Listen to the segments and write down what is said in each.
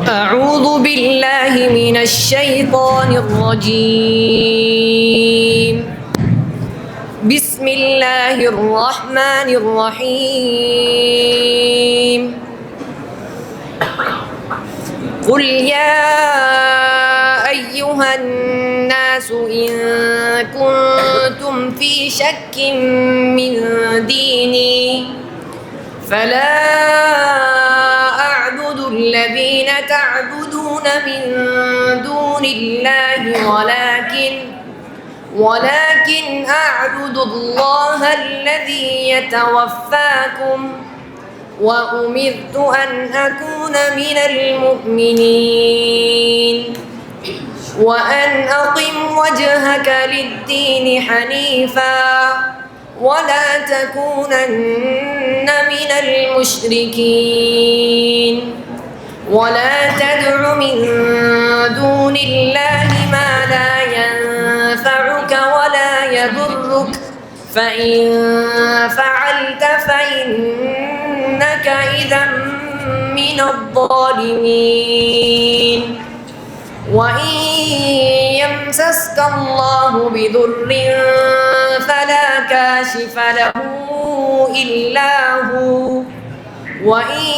أعوذ بالله من الشيطان الرجيم. بسم الله الرحمن الرحيم. قل يا أيها الناس إن كنتم في شك من ديني فلا أعبد الذين تعبدون من دون الله ولكن أعبد الله الذي يتوفاكم وأمرت أن أكون من المؤمنين وأن أقم وجهك للدين حنيفا ولا تكونن من المشركين ولا تدع من دون الله ما لا ينفعك ولا يضرك فإن فعلت فإنك إذا من الظالمين. وإن يمسسك الله بضر فلا كاشف له إلا هو وإن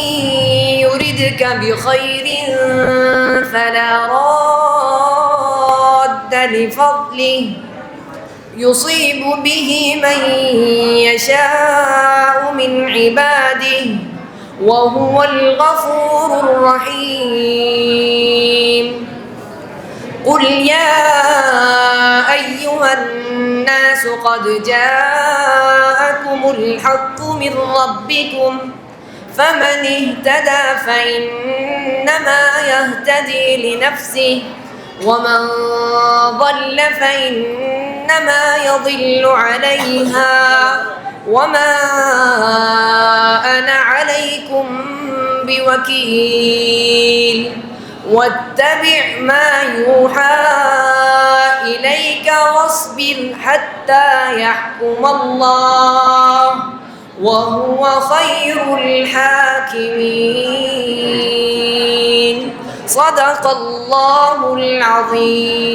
يردك بخير فلا راد لفضله يصيب به من يشاء من عباده وهو الغفور الرحيم. قل يا أيها الناس قد جاءكم الحق من ربكم فمن اهتدى فإنما يهتدي لنفسه ومن ضل فإنما يضل عليها وما أنا عليكم بوكيل. واتبع ما يوحى إليك واصبر حتى يحكم الله وهو خير الحاكمين. صدق الله العظيم.